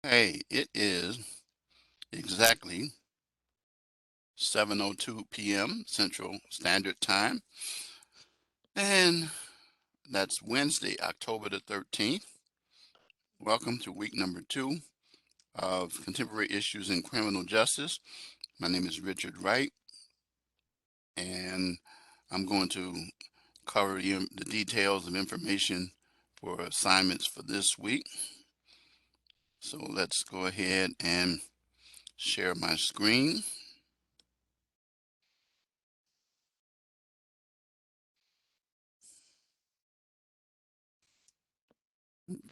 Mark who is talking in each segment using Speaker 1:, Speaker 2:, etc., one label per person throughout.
Speaker 1: Hey, it is exactly 7:02 p.m. Central Standard Time, and that's Wednesday, October the 13th. Welcome to week number 2 of Contemporary Issues in Criminal Justice. My name is Richard Wright, and I'm going to cover the details of information for assignments for this week. So let's go ahead and share my screen.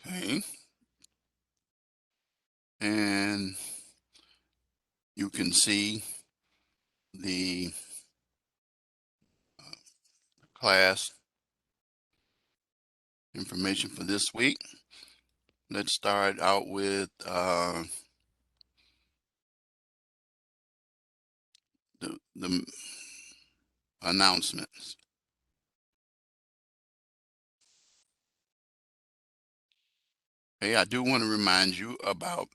Speaker 1: Okay. And you can see the class information for this week. Let's start out with the announcements. Hey, I do want to remind you about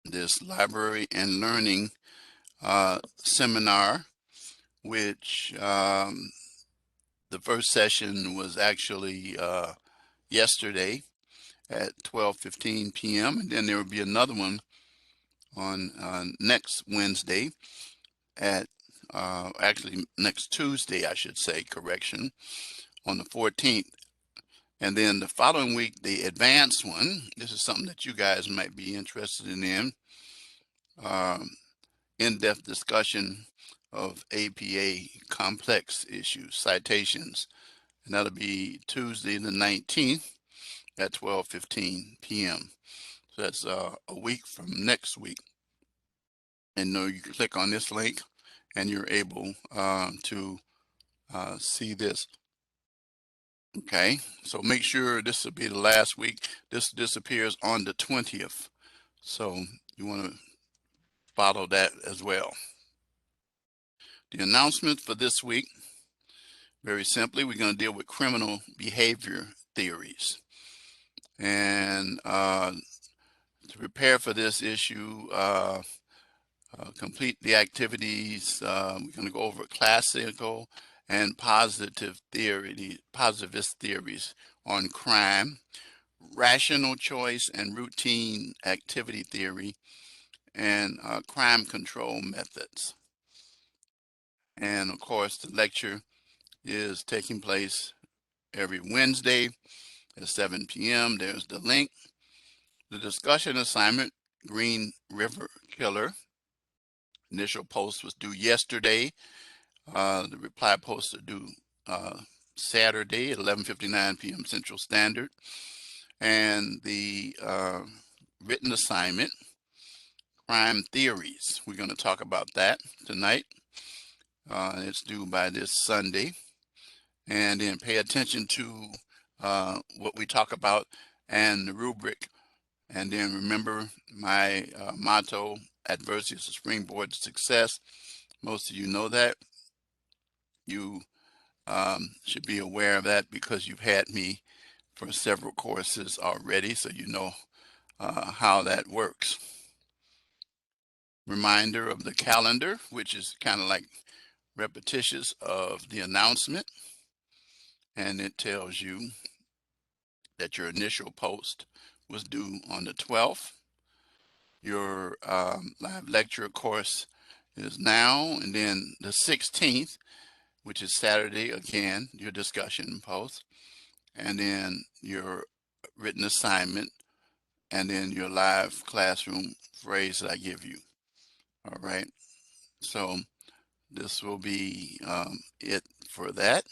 Speaker 1: this library and learning seminar, which the first session was actually yesterday at 12:15 p.m. and then there will be another one on next Wednesday at actually next Tuesday, I should say, correction, on the 14th. And then the following week, the advanced one. This is something that you guys might be interested in. Um, In-depth discussion of APA complex issues, citations. And that'll be Tuesday the 19th at 12:15 p.m. So that's a week from next week. And you can click on this link and you're able to see this. Okay, so make sure this will be the last week. This disappears on the 20th. So you want to follow that as well. The announcement for this week, very simply, we're going to deal with criminal behavior theories. And to prepare for this issue, complete the activities. We're going to go over classical and positivist theories on crime, rational choice and routine activity theory, and crime control methods. And of course, the lecture is taking place every Wednesday at 7 p.m. There's the link. The discussion assignment, Green River Killer. Initial post was due yesterday. The reply posts are due Saturday at 11:59 p.m. Central Standard. And the written assignment, crime theories. We're going to talk about that tonight. It's due by this Sunday. And then pay attention to what we talk about and the rubric. And then remember my motto, adversity is a springboard to success. Most of you know that. You should be aware of that because you've had me for several courses already, so you know how that works. Reminder of the calendar, which is kind of like repetitious of the announcement, and it tells you that your initial post was due on the 12th. Your live lecture course is now, and then the 16th, which is Saturday, again, your discussion post, and then your written assignment, and then your live classroom phrase that I give you. All right. So this will be it for that.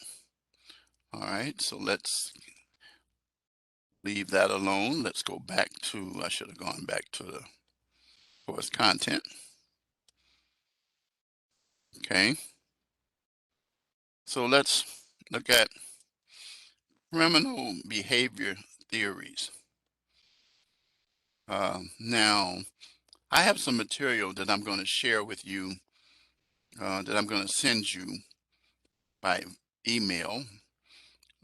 Speaker 1: All right. So let's leave that alone. Let's go back to, I should have gone back to the course content. Okay. So let's look at criminal behavior theories. Now, I have some material that I'm going to share with you, that I'm going to send you by email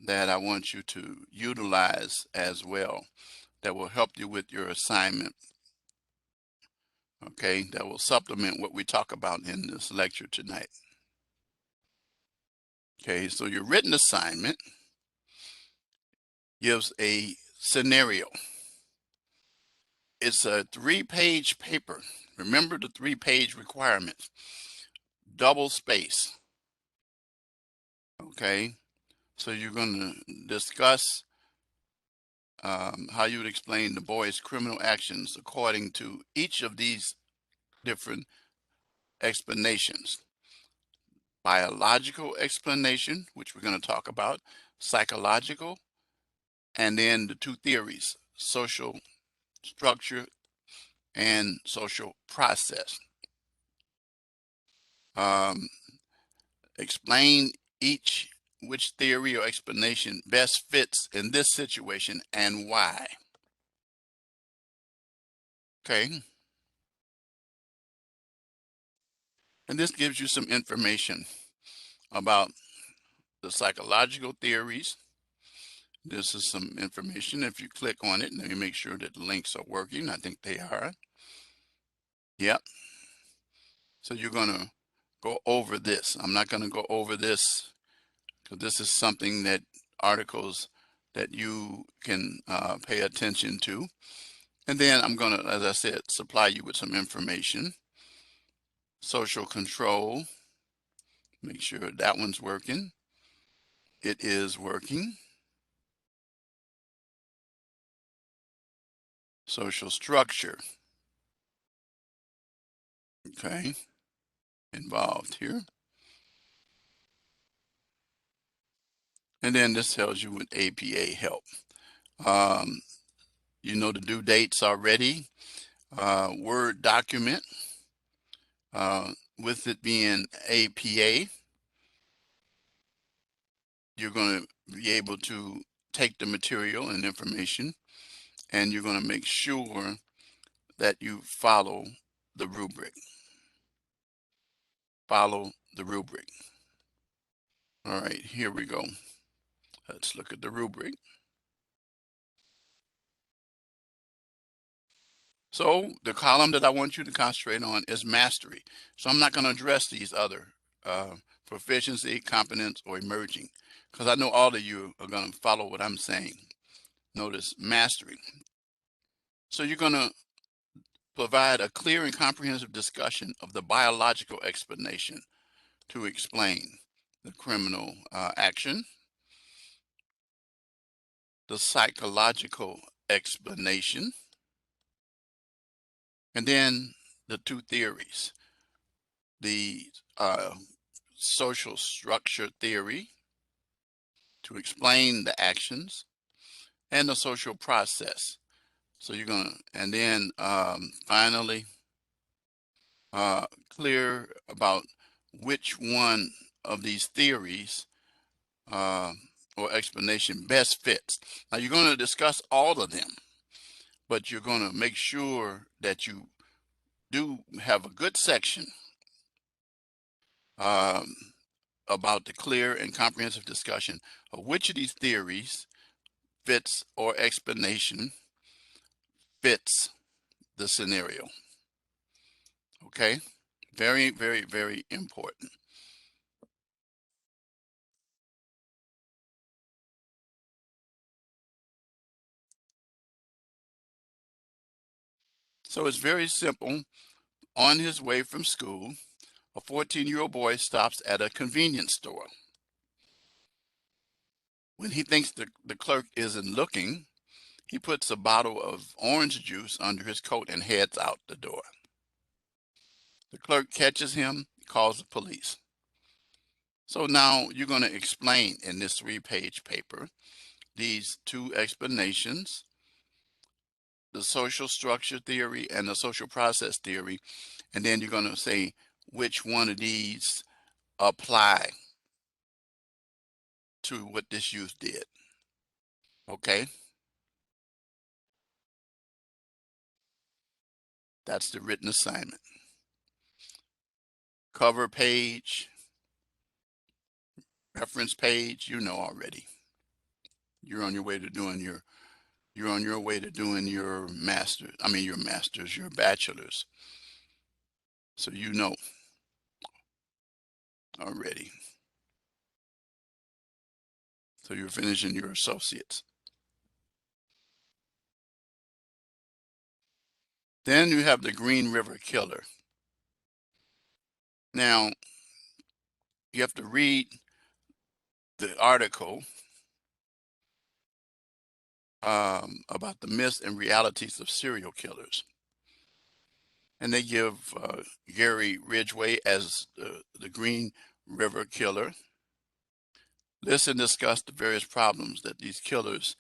Speaker 1: that I want you to utilize as well, that will help you with your assignment. Okay, that will supplement what we talk about in this lecture tonight. Okay, so your written assignment gives a scenario. It's a 3-page paper. Remember the 3-page requirements. Double space. Okay, so you're going to discuss how you would explain the boy's criminal actions according to each of these different explanations. Biological explanation, which we're going to talk about, psychological, and then the 2 theories, social structure and social process. Um, explain which theory or explanation best fits in this situation and why. Okay. And this gives you some information about the psychological theories. This is some information. If you click on it, let me make sure that the links are working. I think they are. Yep. So you're going to go over this. I'm not going to go over this because this is something that articles that you can pay attention to. And then I'm going to, as I said, supply you with some information. Social control. Make sure that one's working. It is working. Social structure. Okay. Involved here. And then this tells you with APA help. You know the due dates already. Word document. With it being APA, you're going to be able to take the material and information, and you're going to make sure that you follow the rubric. Follow the rubric. All right, here we go. Let's look at the rubric. So the column that I want you to concentrate on is mastery. So I'm not going to address these other proficiency, competence, or emerging, because I know all of you are going to follow what I'm saying. Notice mastery. So you're going to provide a clear and comprehensive discussion of the biological explanation to explain the criminal action, the psychological explanation, and then the 2 theories, the social structure theory to explain the actions, and the social process. So you're going to, and then finally, clear about which one of these theories uh, or explanation best fits. Now you're going to discuss all of them, but you're going to make sure that you do have a good section um, about the clear and comprehensive discussion of which of these theories fits or explanation fits the scenario. Okay, very, very, very important. So it's very simple. On his way from school, a 14-year-old boy stops at a convenience store. When he thinks the clerk isn't looking, he puts a bottle of orange juice under his coat and heads out the door. The clerk catches him, calls the police. So now you're going to explain in this 3-page paper these 2 explanations, the social structure theory and the social process theory, and then you're going to say which one of these apply to what this youth did. Okay, that's the written assignment. Cover page, reference page, you know already. You're on your way to doing your your master's, your bachelor's. So you know already. So you're finishing your associates. Then you have the Green River Killer. Now, you have to read the article about the myths and realities of serial killers. And they give Gary Ridgway as the Green River Killer. List and discuss the various problems that these killers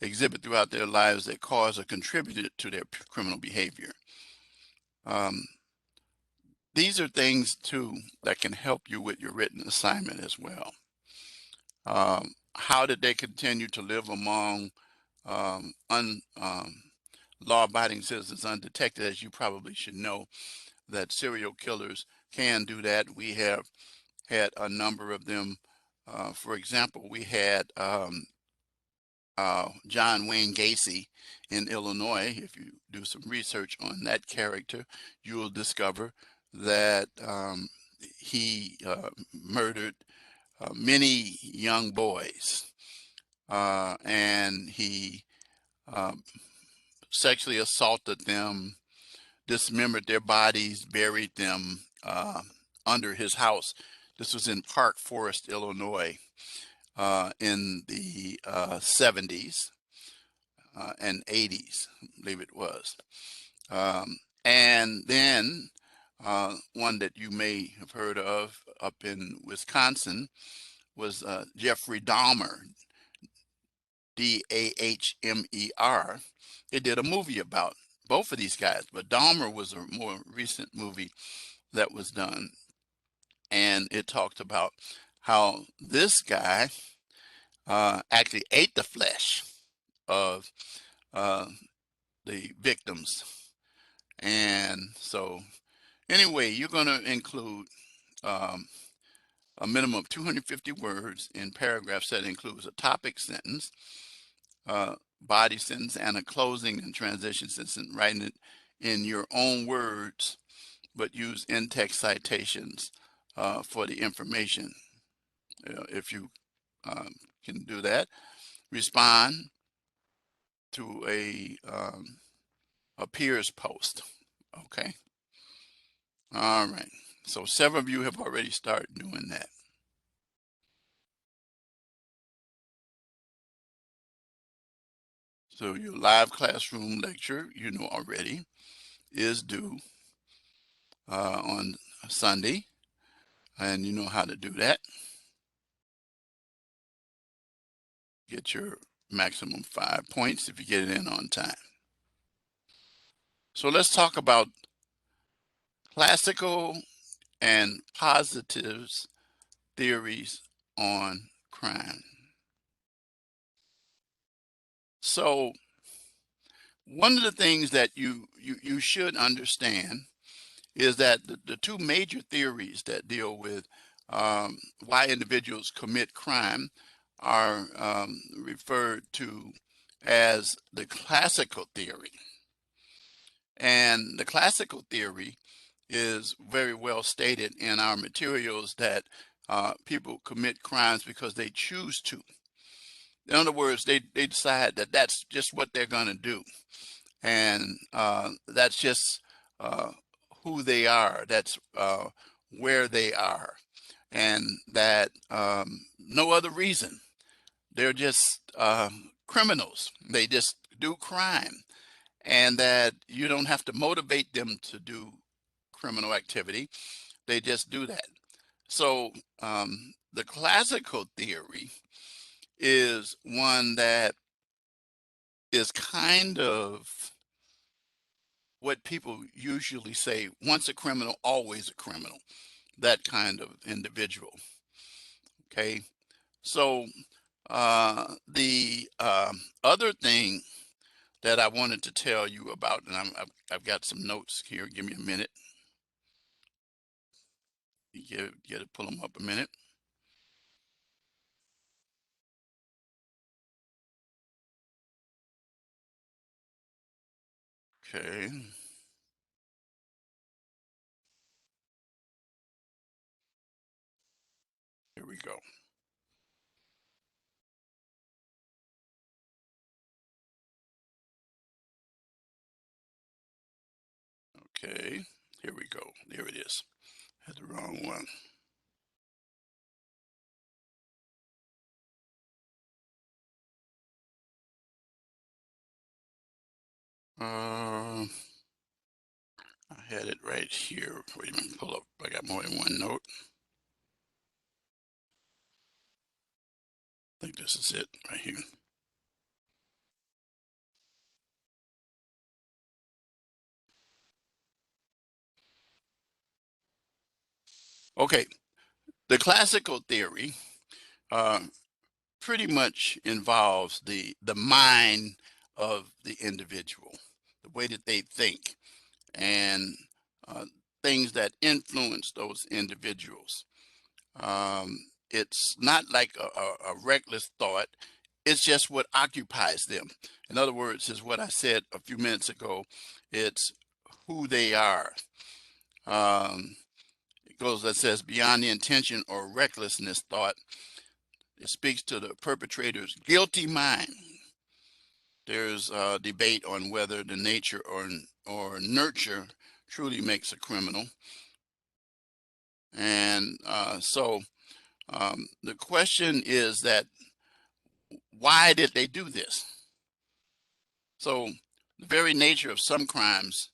Speaker 1: exhibit throughout their lives that cause or contributed to their criminal behavior. Um, these are things too that can help you with your written assignment as well. How did they continue to live among law-abiding citizens undetected? As you probably should know, that serial killers can do that. We have had a number of them. For example, we had John Wayne Gacy in Illinois. If you do some research on that character, you will discover that he murdered many young boys, and he um, sexually assaulted them, dismembered their bodies, buried them under his house. This was in Park Forest, Illinois, in the 70s and 80s, I believe it was. And then one that you may have heard of up in Wisconsin was Jeffrey Dahmer, Dahmer. They did a movie about both of these guys, but Dahmer was a more recent movie that was done. And it talked about how this guy actually ate the flesh of uh, the victims. And so, anyway, you're going to include um, a minimum of 250 words in paragraphs that includes a topic sentence, body sentence, and a closing and transition sentence, writing it in your own words, but use in-text citations for the information. If you can do that, respond to a peer's post. Okay. All right. So several of you have already started doing that. So your live classroom lecture, you know already, is due on Sunday, and you know how to do that. Get your maximum 5 points if you get it in on time. So let's talk about classical and positives theories on crime. So one of the things that you should understand is that the two major theories that deal with why individuals commit crime are referred to as the classical theory. And the classical theory is very well stated in our materials that people commit crimes because they choose to. In other words, they decide that that's just what they're going to do. And that's just who they are. That's where they are. And that no other reason. They're just criminals. They just do crime. And that you don't have to motivate them to do criminal activity. They just do that. So the classical theory is one that is kind of what people usually say, once a criminal, always a criminal, that kind of individual. Okay. So the other thing that I wanted to tell you about, and I've got some notes here. Give me a minute. Get it, pull them up a minute. Okay. Here we go. Okay, here we go. There it is. Had the wrong one. I had it right here. Wait a minute, pull up. I got more than one note. I think this is it right here. Okay, the classical theory uh, pretty much involves the mind of the individual, the way that they think, and uh, things that influence those individuals. It's not like a reckless thought. It's just what occupies them. In other words, is what I said a few minutes ago. It's who they are. Um, it goes that says beyond the intention or recklessness thought. It speaks to the perpetrator's guilty mind. There's a debate on whether the nature or nurture truly makes a criminal. And the question is that why did they do this? So the very nature of some crimes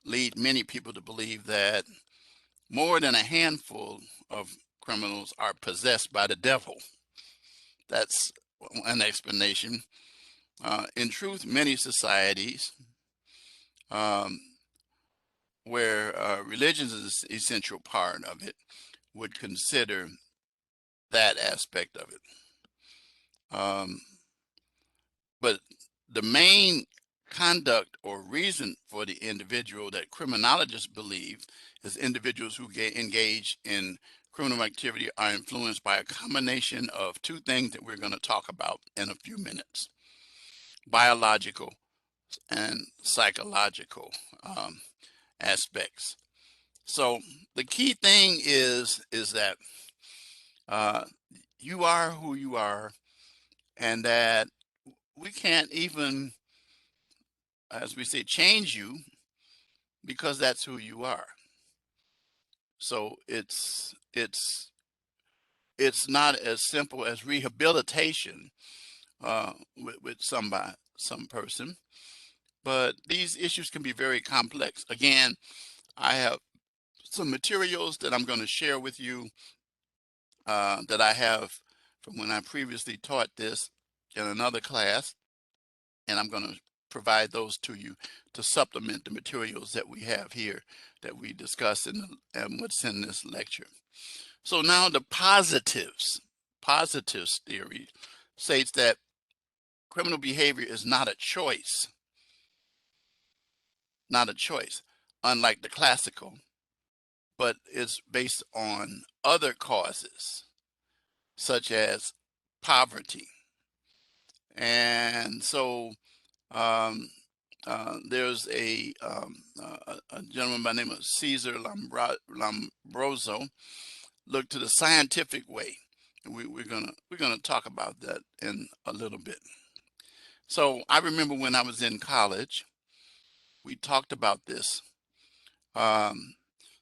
Speaker 1: lead many people to believe that more than a handful of criminals are possessed by the devil. That's an explanation. In truth, many societies um, where religion is an essential part of it would consider that aspect of it. But the main conduct or reason for the individual that criminologists believe is individuals who engage in criminal activity are influenced by a combination of two things that we're going to talk about in a few minutes: biological and psychological aspects. So the key thing is that uh, you are who you are, and that we can't even, as we say, change you because that's who you are. So it's not as simple as rehabilitation with some person, but these issues can be very complex. Again, I have some materials that I'm going to share with you that I have from when I previously taught this in another class, and I'm going to provide those to you to supplement the materials that we have here that we discuss and what's in this lecture. So now the positives theory states that criminal behavior is not a choice, unlike the classical, but it's based on other causes such as poverty. And so there's a gentleman by the name of Caesar Lombroso looked to the scientific way. We're gonna talk about that in a little bit. So I remember when I was in college, we talked about this. Um,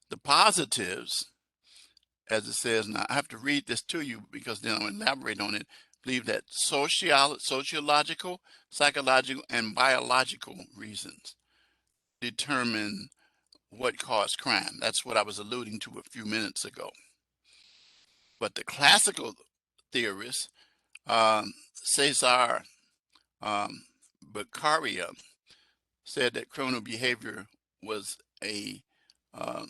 Speaker 1: the positives, as it says, now I have to read this to you because then I'll elaborate on it. Believe that sociological, psychological, and biological reasons determine what caused crime. That's what I was alluding to a few minutes ago. But the classical theorists, Cesar Beccaria, said that criminal behavior was a um,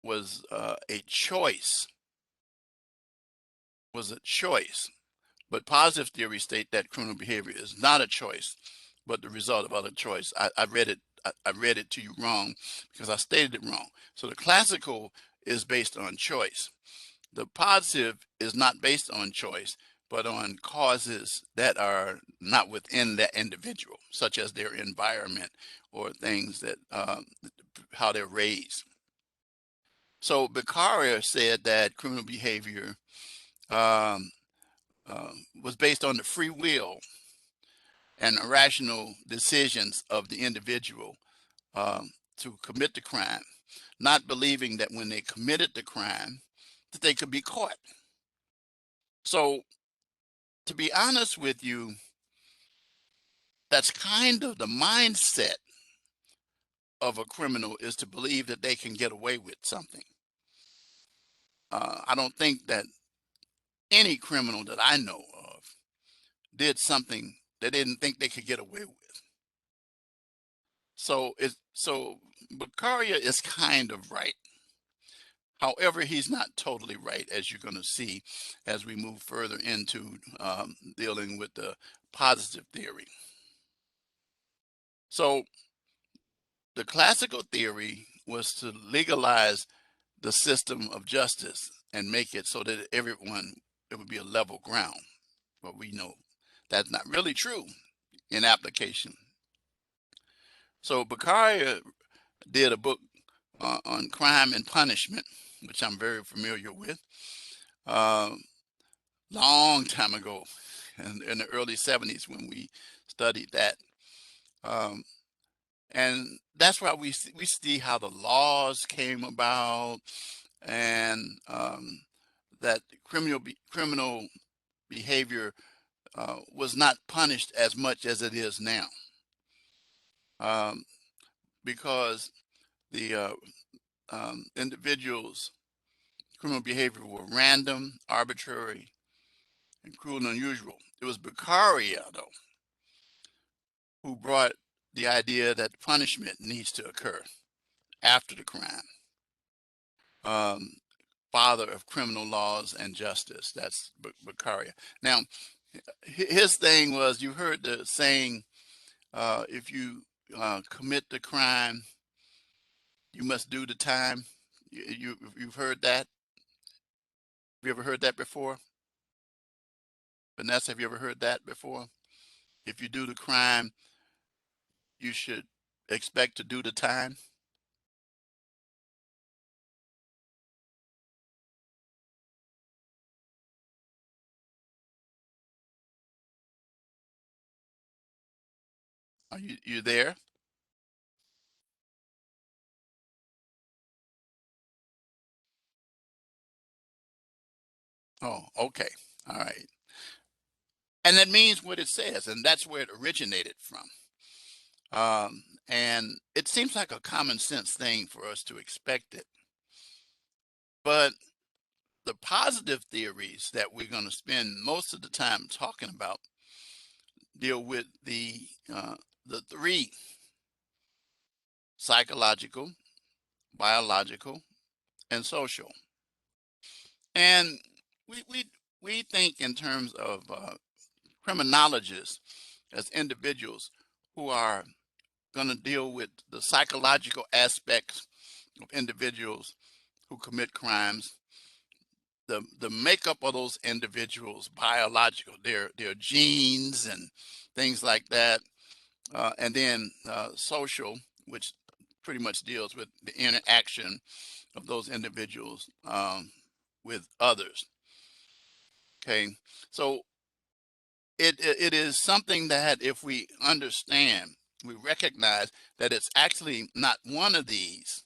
Speaker 1: a choice, But positive theories state that criminal behavior is not a choice, but the result of other choice. I read it. I read it to you wrong because I stated it wrong. So the classical is based on choice. The positive is not based on choice, but on causes that are not within that individual, such as their environment or things that how they're raised. So Beccaria said that criminal behavior um, was based on the free will and irrational decisions of the individual to commit the crime, not believing that when they committed the crime that they could be caught. So to be honest with you, that's kind of the mindset of a criminal, is to believe that they can get away with something. I don't think that any criminal that I know of did something they didn't think they could get away with. So Beccaria is kind of right. However, he's not totally right, as you're going to see as we move further into dealing with the positive theory. So the classical theory was to legalize the system of justice and make it so that everyone, it would be a level ground. But we know that's not really true in application. So Beccaria did a book on crime and punishment, which I'm very familiar with, long time ago, in the early 70s when we studied that. Um, and that's why we see how the laws came about, and that criminal behavior was not punished as much as it is now, um, because the individuals' criminal behavior were random, arbitrary, and cruel and unusual. It was Beccaria, though, who brought the idea that punishment needs to occur after the crime. Um, Father of criminal laws and justice. That's Beccaria. Now, his thing was, you heard the saying, if you commit the crime, you must do the time. You've heard that? Have you ever heard that before? Vanessa, have you ever heard that before? If you do the crime, you should expect to do the time. Are you there? Oh, okay. All right. And that means what it says, and that's where it originated from. And it seems like a common sense thing for us to expect it. But the positive theories that we're going to spend most of the time talking about deal with the three: psychological, biological, and social. And we think in terms of criminologists as individuals who are going to deal with the psychological aspects of individuals who commit crimes, the makeup of those individuals, biological, their genes and things like that, and then social, which pretty much deals with the interaction of those individuals with others. Okay, so it is something that if we understand, we recognize that it's actually not one of these,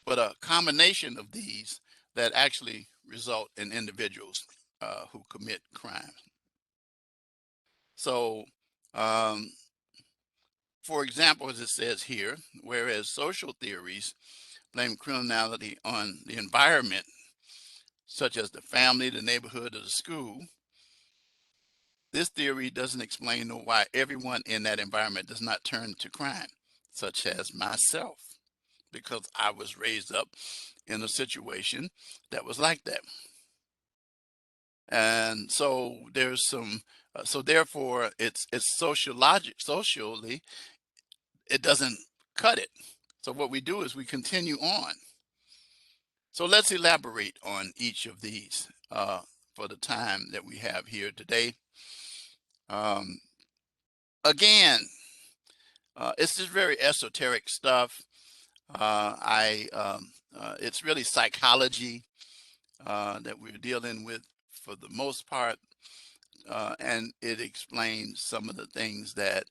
Speaker 1: but a combination of these that actually result in individuals who commit crime. So, um, for example, as it says here, whereas social theories blame criminality on the environment, such as the family, the neighborhood, or the school, this theory doesn't explain why everyone in that environment does not turn to crime, such as myself, because I was raised up in a situation that was like that. And so there's some, so therefore it's socially, it doesn't cut it. So what we do is we continue on. So let's elaborate on each of these for the time that we have here today. Um, Again, it's just very esoteric stuff. I It's really psychology that we're dealing with for the most part, and it explains some of the things that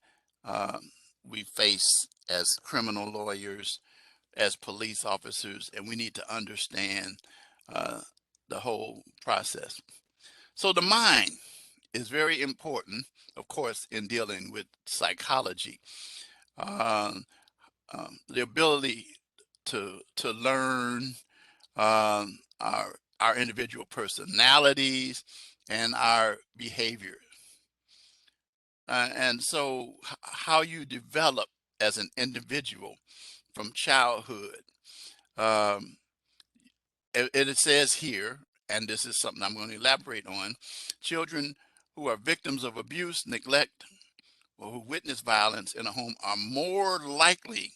Speaker 1: we face as criminal lawyers, as police officers, and we need to understand uh, the whole process. So the mind is very important, of course, in dealing with psychology. Um, the ability to learn our individual personalities and our behavior, and so how you develop as an individual from childhood. Um, it says here, and this is something I'm going to elaborate on: children who are victims of abuse, neglect, or who witness violence in a home are more likely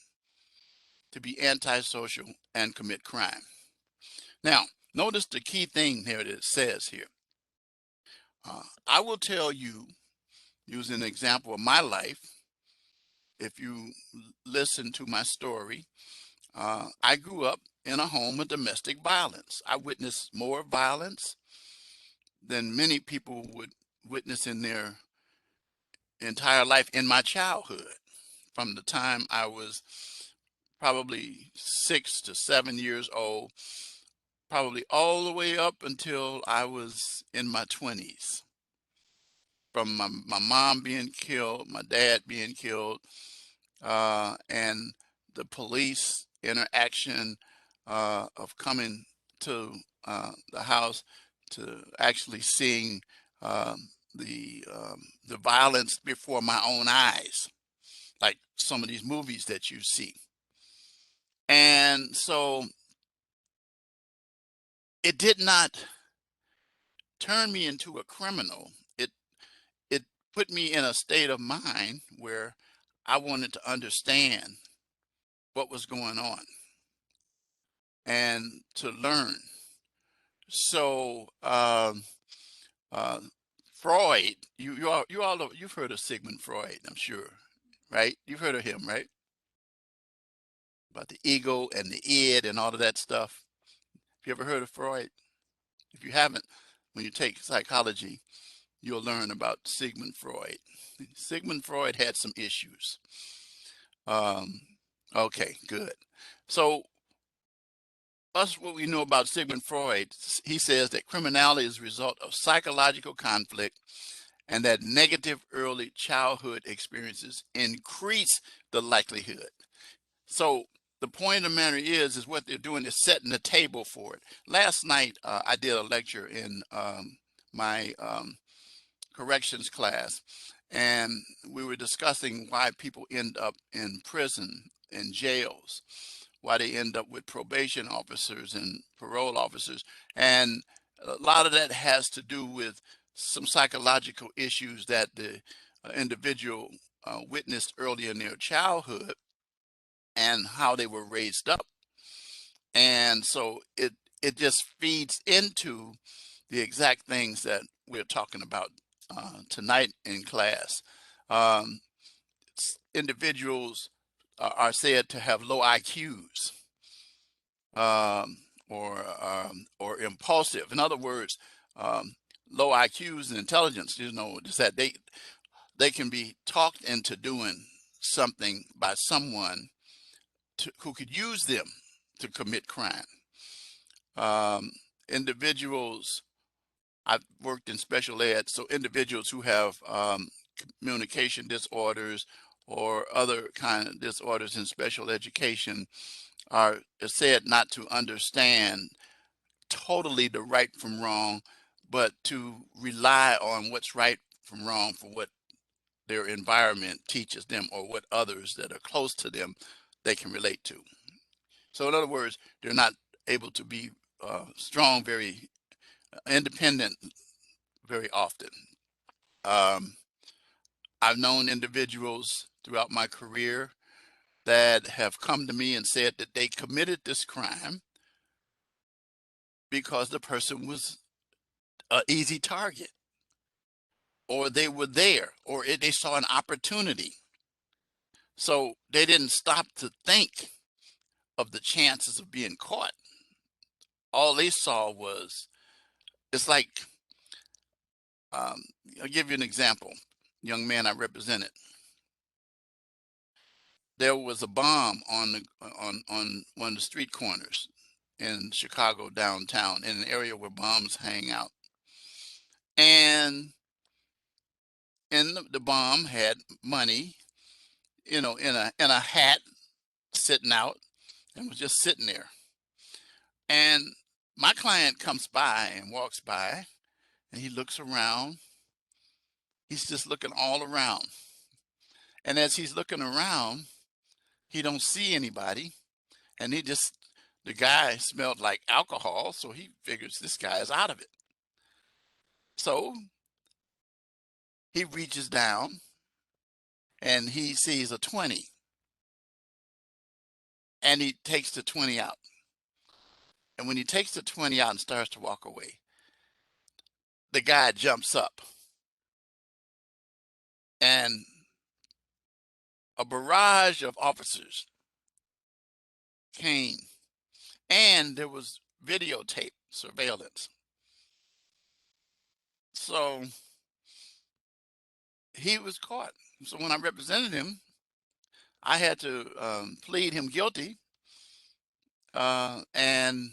Speaker 1: to be antisocial and commit crime. Now, notice the key thing here that it says here. I will tell you, using an example of my life, if you listen to my story, I grew up in a home of domestic violence. I witnessed more violence than many people would witness in their entire life in my childhood, from the time I was probably 6 to 7 years old, probably all the way up until I was in my 20s. From my mom being killed, my dad being killed, and the police interaction of coming to the house, to actually seeing um, the violence before my own eyes, like some of these movies that you see. And so it did not turn me into a criminal. It put me in a state of mind where I wanted to understand what was going on and to learn. So uh, Freud, you've heard of Sigmund Freud, I'm sure, right? You've heard of him, right? About the ego and the id and all of that stuff. Have you ever heard of Freud? If you haven't, when you take psychology, you'll learn about Sigmund Freud. Sigmund Freud had some issues. Um, okay, good. So us, what we know about Sigmund Freud, he says that criminality is a result of psychological conflict, and that negative early childhood experiences increase the likelihood. So the point of the matter is what they're doing is setting the table for it. Last night, I did a lecture in my corrections class, and we were discussing why people end up in prison, in jails, why they end up with probation officers and parole officers. And a lot of that has to do with some psychological issues that the individual witnessed early in their childhood and how they were raised up. And so it just feeds into the exact things that we're talking about tonight in class. Um, Individuals are said to have low IQs, um, or impulsive. In other words, um, low IQs and intelligence, is that they can be talked into doing something by someone who could use them to commit crime. Um, Individuals, I've worked in special ed, so individuals who have communication disorders or other kind of disorders in special education are said not to understand totally the right from wrong, but to rely on what's right from wrong for what their environment teaches them or what others that are close to them they can relate to. So in other words, they're not able to be strong, very independent very often. Um, I've known individuals throughout my career that have come to me and said that they committed this crime because the person was an easy target, or they were there, or they saw an opportunity. So they didn't stop to think of the chances of being caught. All they saw was, it's like, um, I'll give you an example. Young man I represented, there was a bomb on one of the street corners in Chicago downtown, in an area where bombs hang out. And the bomb had money, in a hat, sitting out, and was just sitting there. And my client comes by and walks by, and he looks around. He's just looking all around. And as he's looking around, he don't see anybody. And the guy smelled like alcohol, so he figures this guy is out of it. So he reaches down and he sees a 20, and he takes the 20 out. And when he takes the 20 out and starts to walk away, the guy jumps up, and a barrage of officers came, and there was videotape surveillance. So he was caught. So when I represented him, I had to plead him guilty. And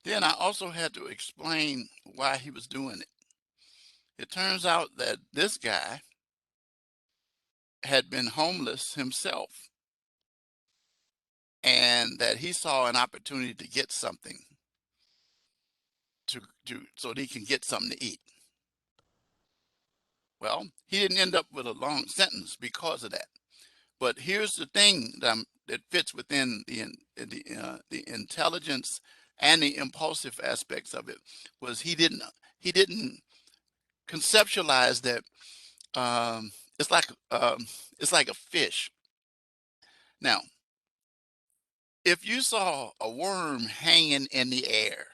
Speaker 1: then I also had to explain why he was doing it. It turns out that this guy had been homeless himself, and that he saw an opportunity to get something so that he can get something to eat. Well, he didn't end up with a long sentence because of that. But here's the thing that fits within the intelligence and the impulsive aspects of it, was he didn't conceptualize that it's like a fish. Now, if you saw a worm hanging in the air,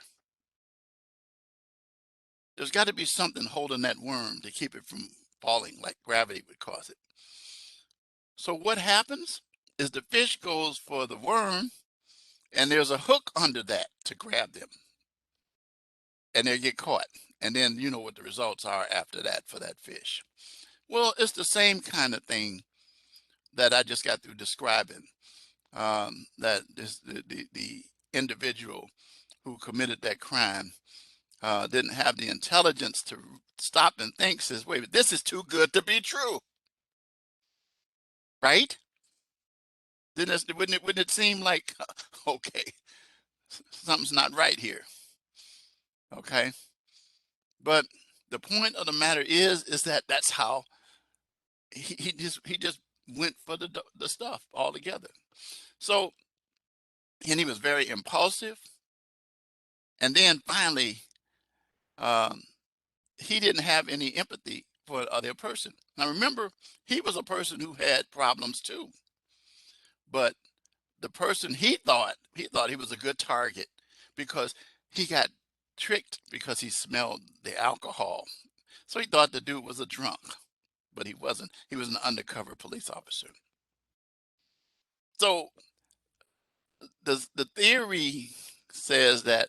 Speaker 1: there's got to be something holding that worm to keep it from falling, like gravity would cause it. So what happens is the fish goes for the worm, and there's a hook under that to grab them, and they get caught. And then you know what the results are after that for that fish. Well, it's the same kind of thing that I just got through describing. That the individual who committed that crime didn't have the intelligence to stop and think, says, wait, this is too good to be true, right? Then wouldn't it seem like, okay, something's not right here, okay? But the point of the matter is that that's how he just went for the stuff altogether. So, and he was very impulsive. And then finally, um, he didn't have any empathy for the other person. Now remember, he was a person who had problems too. But the person he thought he was a good target because he got tricked because he smelled the alcohol. So he thought the dude was a drunk, but he wasn't. He was an undercover police officer. So the theory says that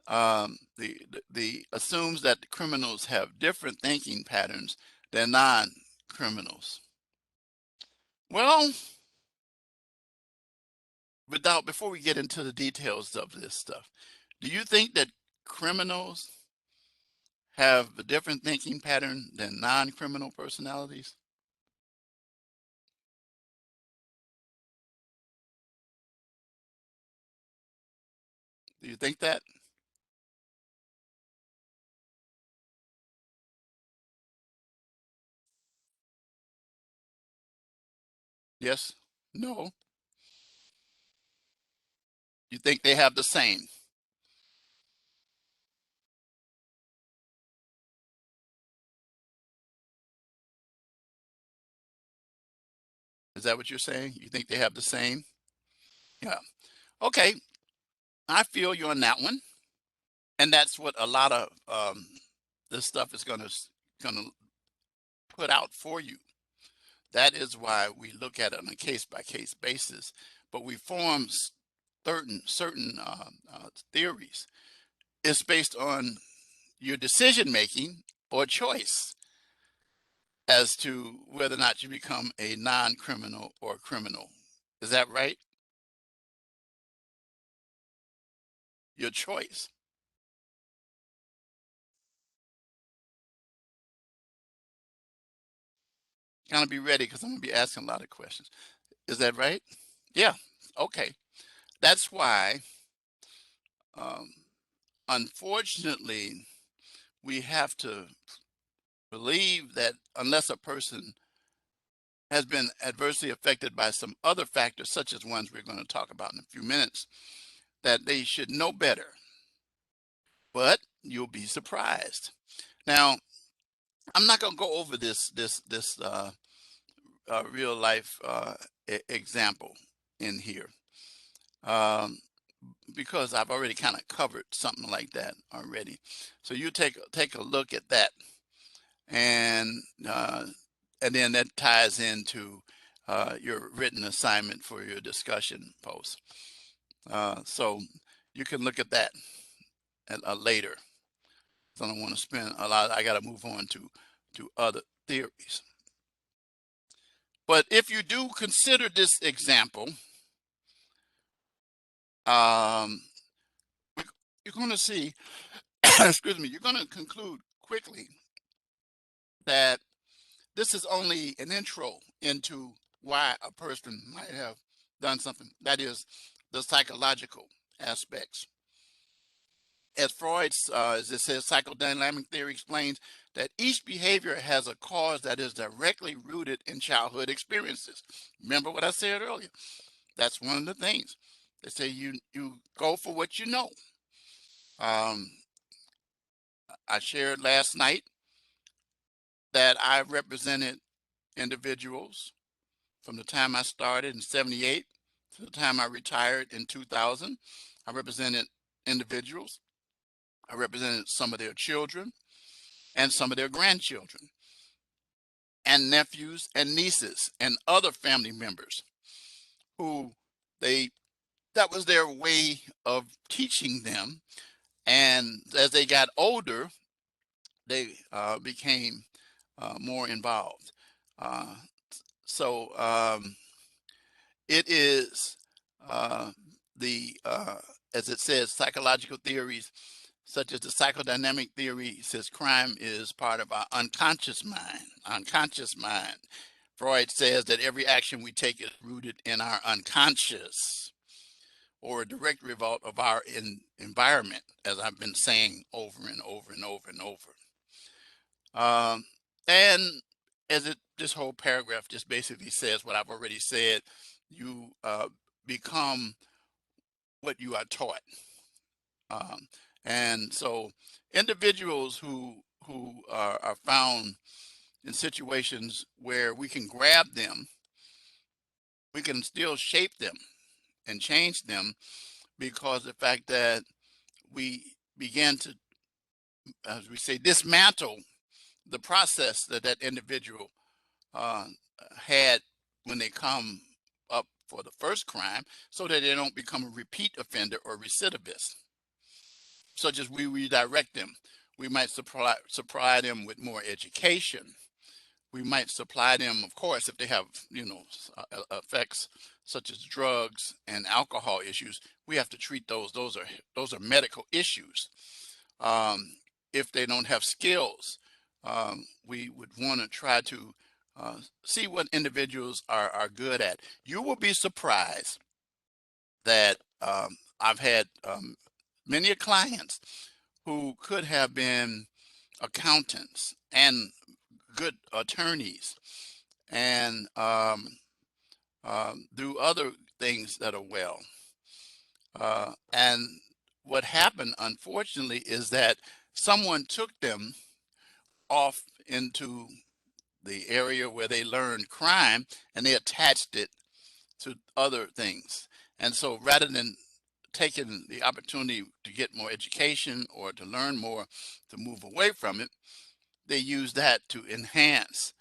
Speaker 1: the assumes that the criminals have different thinking patterns than non-criminals. Well, before we get into the details of this stuff, do you think that criminals have a different thinking pattern than non-criminal personalities? Do you think that? Yes? No? You think they have the same? Is that what you're saying? You think they have the same? Yeah. Okay. I feel you on that one. And that's what a lot of this stuff is gonna put out for you. That is why we look at it on a case by case basis, but we form certain theories is based on your decision making or choice as to whether or not you become a non-criminal or criminal. Is that right? Your choice. Kind of be ready because I'm going to be asking a lot of questions. Is that right? Yeah. Okay. That's why, um, unfortunately, we have to believe that unless a person has been adversely affected by some other factors, such as ones we're going to talk about in a few minutes, that they should know better. But you'll be surprised. Now, I'm not going to go over this real life example in here, um, because I've already kind of covered something like that already. So you take a look at that, and uh, and then that ties into your written assignment for your discussion post. So you can look at that later. So I don't want to spend a lot. I got to move on to other theories. But if you do consider this example, um, you're going to see, excuse me, you're going to conclude quickly that this is only an intro into why a person might have done something. That is the psychological aspects. As Freud's, as it says, psychodynamic theory explains that each behavior has a cause that is directly rooted in childhood experiences. Remember what I said earlier? That's one of the things. They say you go for what you know. Um, I shared last night that I represented individuals from the time I started in '78 to the time I retired in 2000. I represented individuals. I represented some of their children and some of their grandchildren and nephews and nieces and other family members who they that was their way of teaching them. And as they got older, they became more involved. Uh, so it is uh, the as it says, psychological theories such as the psychodynamic theory says crime is part of our unconscious mind. Unconscious mind. Freud says that every action we take is rooted in our unconscious or a direct result of our environment, as I've been saying over and over and over and over. And as this whole paragraph just basically says what I've already said, you become what you are taught. Um, and so individuals who are found in situations where we can grab them, we can still shape them and change them because the fact that we began to, as we say, dismantle the process that that individual uh, had when they come up for the first crime so that they don't become a repeat offender or recidivist, such as we redirect them. We might supply them with more education. We might supply them, of course, if they have, effects such as drugs and alcohol issues, we have to treat those. Those are medical issues. Um, if they don't have skills, we would want to try to see what individuals are good at. You will be surprised that I've had many clients who could have been accountants and good attorneys and do other things that are well. And what happened, unfortunately, is that someone took them off into the area where they learned crime and they attached it to other things. And so rather than taking the opportunity to get more education or to learn more, to move away from it, they use that to enhance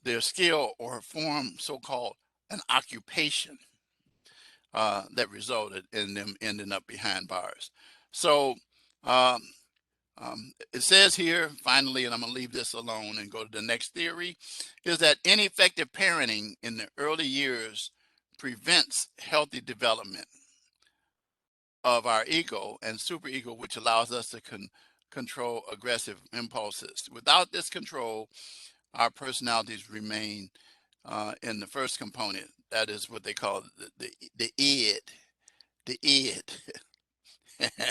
Speaker 1: their skill or form so-called an occupation. that resulted in them ending up behind bars. So um, it says here, finally, and I'm going to leave this alone and go to the next theory, is that ineffective parenting in the early years prevents healthy development of our ego and superego, which allows us to control aggressive impulses. Without this control, our personalities remain in the first component. That is what they call the id, the id.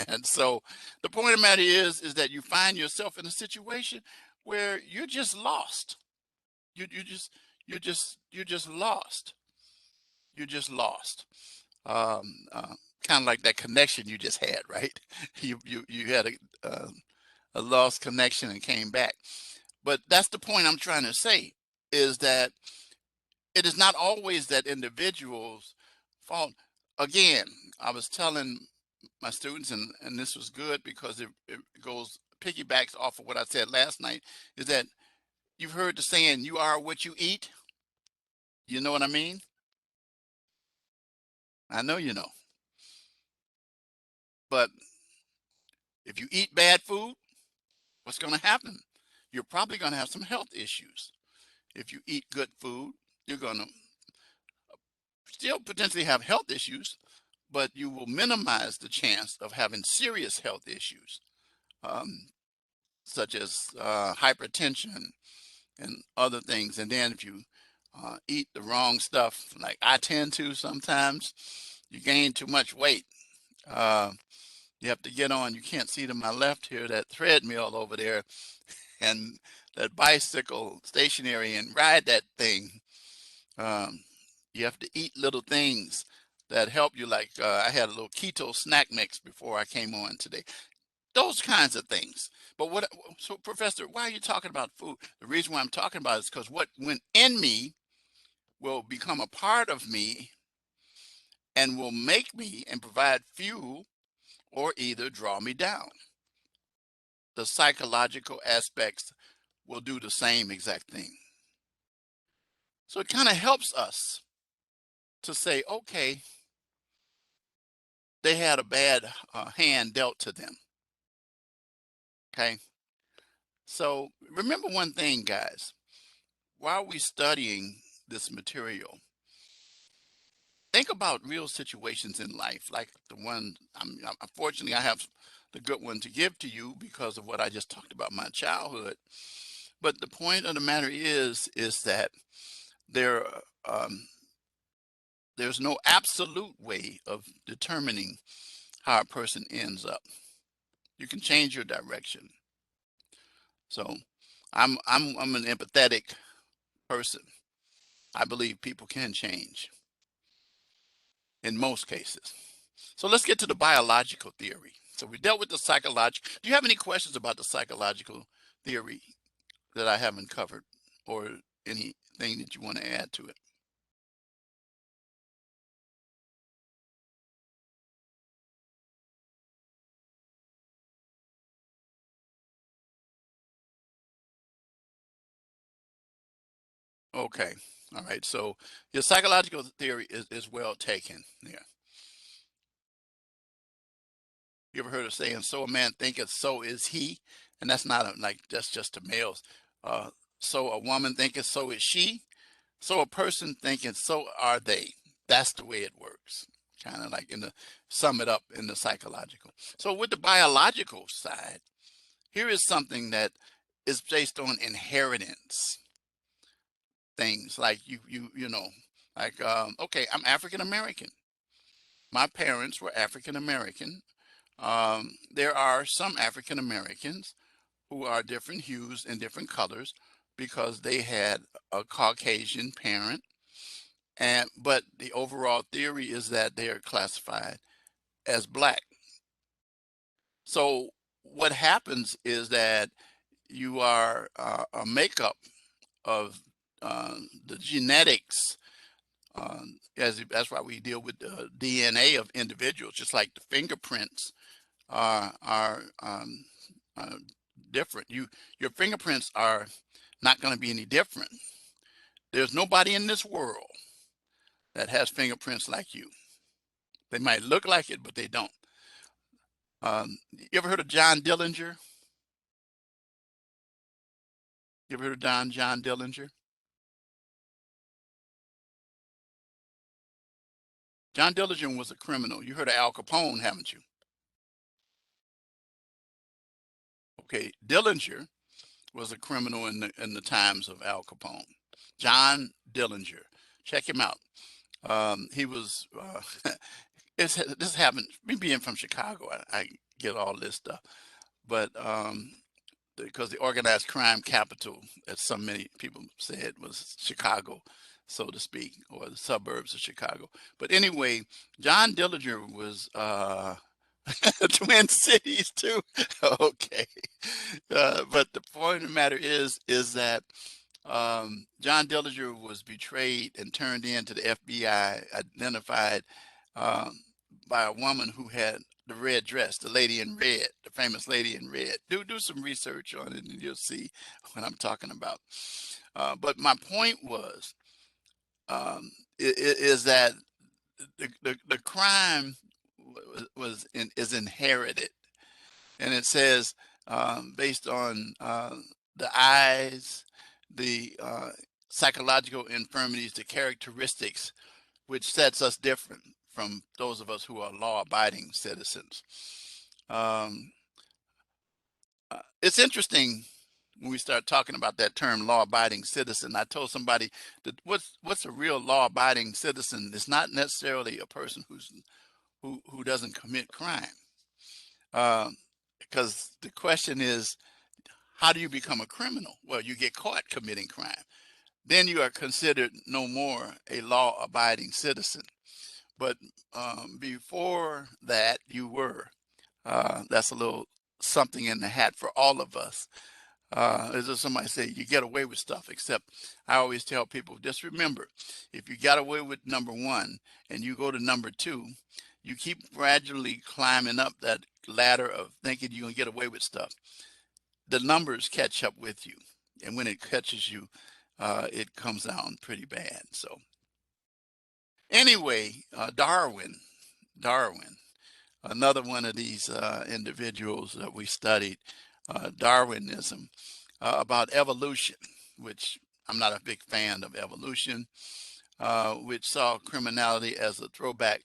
Speaker 1: And so the point of the matter is that you find yourself in a situation where you're just lost. You're just lost. You're just lost. Um, uh, Kind of like that connection you just had, right? You had a lost connection and came back. But that's the point I'm trying to say, is that it is not always that individual's fault. Again, I was telling my students, and this was good because it goes piggybacks off of what I said last night, is that you've heard the saying, you are what you eat. You know what I mean? I know you know. But if you eat bad food, what's going to happen? You're probably going to have some health issues. If you eat good food, you're going to still potentially have health issues, but you will minimize the chance of having serious health issues, um, such as hypertension and other things. And then if you eat the wrong stuff, like I tend to sometimes, you gain too much weight. Uh, you have to get on, you can't see to my left here, that treadmill over there and that bicycle stationary and ride that thing. Um, you have to eat little things that help you. Like I had a little keto snack mix before I came on today. Those kinds of things. But so Professor, why are you talking about food? The reason why I'm talking about it is because what went in me will become a part of me and will make me and provide fuel or either draw me down. The psychological aspects will do the same exact thing. So it kind of helps us to say, okay, they had a bad hand dealt to them. Okay. So remember one thing, guys, while we studying this material, think about real situations in life, like the one unfortunately I have the good one to give to you because of what I just talked about, my childhood. But the point of the matter is that there um, there's no absolute way of determining how a person ends up. You can change your direction. So I'm an empathetic person. I believe people can change in most cases. So let's get to the biological theory. So we dealt with the psychological. Do you have any questions about the psychological theory that I haven't covered, or anything that you want to add to it? Okay. All right. So your psychological theory is well taken. Yeah. You ever heard of saying, "So a man thinketh, so is he," and that's not like that's just to males. Uh, so a woman thinketh, so is she. So a person thinketh, so are they. That's the way it works. Kind of like in the sum it up in the psychological. So with the biological side, here is something that is based on inheritance. Things like you know, like okay, I'm African American. My parents were African American. There are some African Americans who are different hues and different colors because they had a Caucasian parent. And but the overall theory is that they are classified as black. So what happens is that you are a makeup of the genetics. That's why we deal with the DNA of individuals, just like the fingerprints are uh, different. Your fingerprints are not going to be any different. There's nobody in this world that has fingerprints like you. They might look like it, but they don't. You ever heard of John Dillinger? You ever heard of John Dillinger? John Dillinger was a criminal. You heard of Al Capone, haven't you? Okay, Dillinger was a criminal in the times of Al Capone. John Dillinger. Check him out. He was. This happened. Me being from Chicago, I get all this stuff. But because the organized crime capital, as so many people said, was Chicago, so to speak, or the suburbs of Chicago. But anyway, John Dillinger was Twin Cities too. Okay, but the point of the matter is that John Dillinger was betrayed and turned in to the FBI, identified um, by a woman who had the red dress, the lady in red, the famous lady in red. Do some research on it, and you'll see what I'm talking about. But my point was is that the crime is inherited, and it says based on the eyes, the psychological infirmities, the characteristics, which sets us different from those of us who are law-abiding citizens. It's interesting when we start talking about that term law-abiding citizen. I told somebody that what's a real law-abiding citizen is not necessarily a person who doesn't commit crime. Because the question is, how do you become a criminal? Well, you get caught committing crime. Then you are considered no more a law-abiding citizen. But before that, you were. That's a little something in the hat for all of us. As if somebody say, you get away with stuff, except I always tell people, just remember, if you got away with number one and you go to number two, you keep gradually climbing up that ladder of thinking you're gonna get away with stuff. The numbers catch up with you. And when it catches you, it comes down pretty bad. So anyway, Darwin, another one of these individuals that we studied, Darwinism, about evolution, which I'm not a big fan of evolution, which saw criminality as a throwback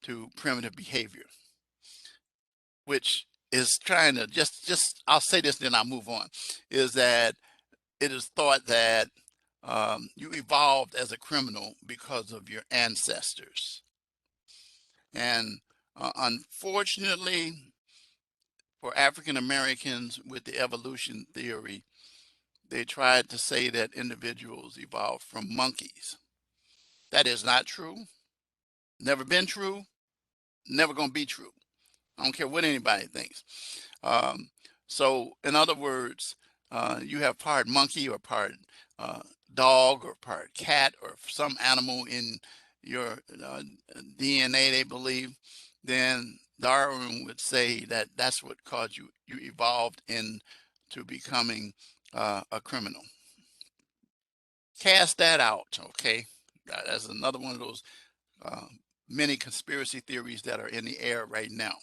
Speaker 1: to primitive behavior, which is trying to just I'll say this, then I'll move on, is that it is thought that you evolved as a criminal because of your ancestors. And unfortunately, for African Americans with the evolution theory, they tried to say that individuals evolved from monkeys. That is not true. Never been true. Never going to be true. I don't care what anybody thinks. Um, so, in other words, you have part monkey or part uh, dog or part cat or some animal in your DNA, they believe, then Darwin would say that that's what caused you evolved into becoming a criminal. Cast that out, okay? That's another one of those uh, many conspiracy theories that are in the air right now.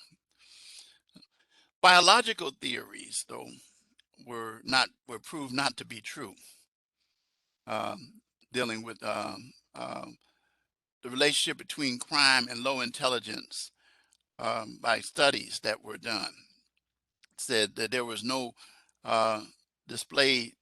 Speaker 1: Biological theories, though, were proved not to be true, dealing with the relationship between crime and low intelligence by studies that were done. Said that there was no uh, display,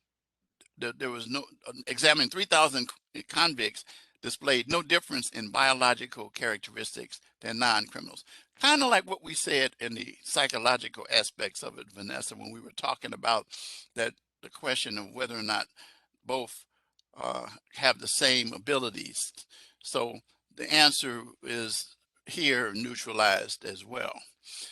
Speaker 1: there was no, examining 3,000 convicts displayed no difference in biological characteristics than non-criminals. Kind of like what we said in the psychological aspects of it, Vanessa, when we were talking about that, the question of whether or not both have the same abilities. So the answer is here neutralized as well.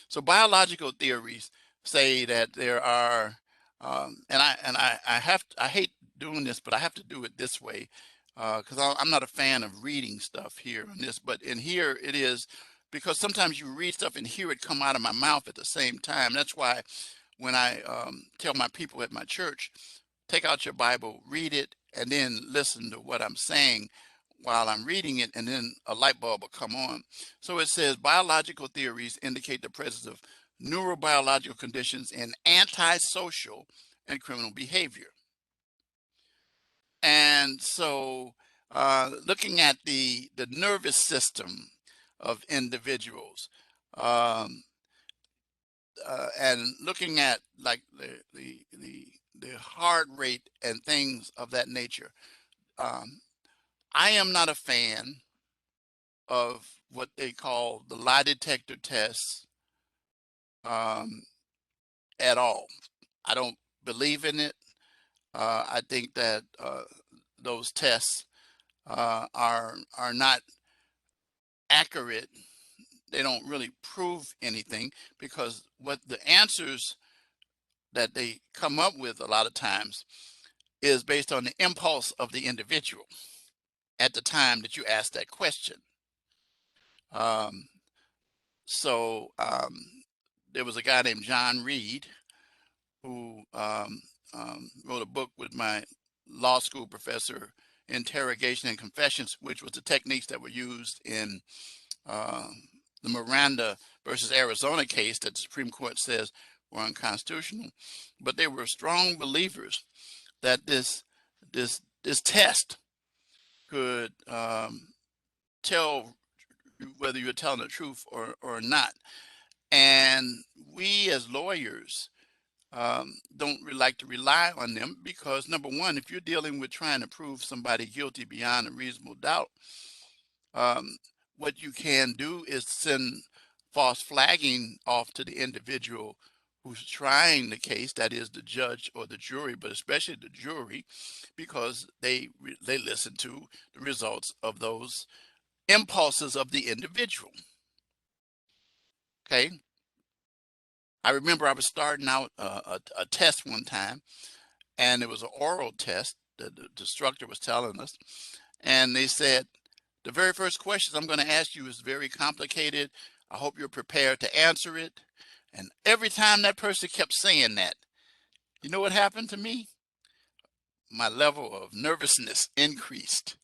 Speaker 1: So biological theories say that there are, I hate doing this, but I have to do it this way because I'm not a fan of reading stuff here on this, but in here it is, because sometimes you read stuff and hear it come out of my mouth at the same time. That's why when I tell my people at my church, take out your Bible, read it, and then listen to what I'm saying while I'm reading it, and then a light bulb will come on. So it says biological theories indicate the presence of neurobiological conditions in antisocial and criminal behavior. And so looking at the nervous system of individuals, um, and looking at like the heart rate and things of that nature, um, I am not a fan of what they call the lie detector tests um, at all. I don't believe in it. I think that those tests are not accurate. They don't really prove anything because what the answers that they come up with a lot of times is based on the impulse of the individual at the time that you ask that question. Um, so there was a guy named John Reed who wrote a book with my law school professor, Interrogation and Confessions, which was the techniques that were used in the Miranda versus Arizona case that the Supreme Court says were unconstitutional. But they were strong believers that this test could tell whether you're telling the truth or not. And we as lawyers don't really like to rely on them because, number one, if you're dealing with trying to prove somebody guilty beyond a reasonable doubt, um, what you can do is send false flagging off to the individual who's trying the case, that is the judge or the jury, but especially the jury, because they listen to the results of those impulses of the individual. Okay. I remember I was starting out a test one time, and it was an oral test that the instructor was telling us, and they said, the very first question I'm going to ask you is very complicated. I hope you're prepared to answer it. And every time that person kept saying that, you know what happened to me? My level of nervousness increased.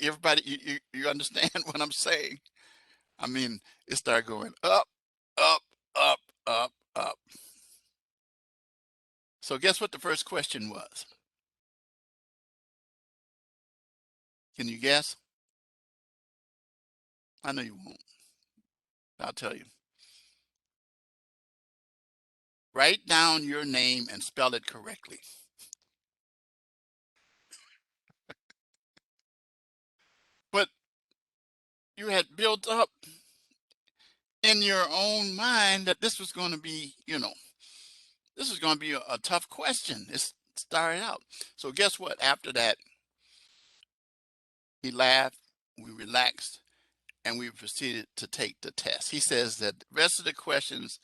Speaker 1: Everybody, you understand what I'm saying? I mean, it started going up, up, up, up, up. So guess what the first question was? Can you guess? I know you won't. I'll tell you. Write down your name and spell it correctly. But you had built up in your own mind that this was going to be, this was going to be a tough question. It started out. So guess what? After that, he laughed, we relaxed, and we proceeded to take the test. He says that the rest of the questions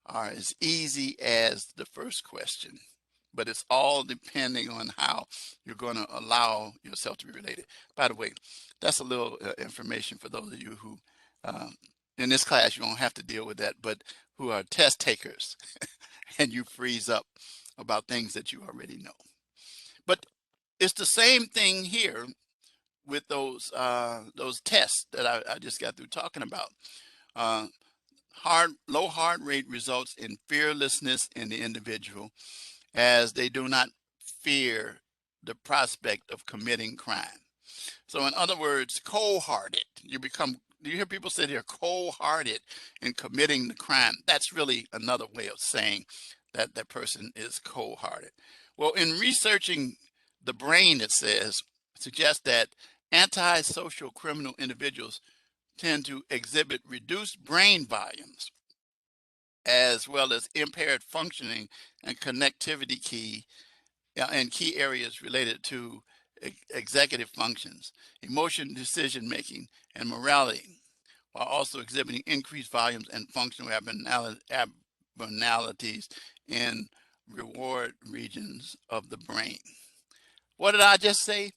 Speaker 1: are as easy as the first question, but it's all depending on how you're going to allow yourself to be related. By the way, that's a little information for those of you who, uh, in this class, you don't have to deal with that, but who are test takers and you freeze up about things that you already know. But it's the same thing here with those tests that I just got through talking about. Uh, low heart rate results in fearlessness in the individual as they do not fear the prospect of committing crime. So in other words, cold-hearted. Do you hear people say they're cold-hearted in committing the crime? That's really another way of saying that that person is cold-hearted. Well, in researching the brain, it suggests that antisocial criminal individuals tend to exhibit reduced brain volumes as well as impaired functioning and connectivity in key areas related to executive functions, emotion decision making, and morality, while also exhibiting increased volumes and functional abnormalities in reward regions of the brain. What did I just say?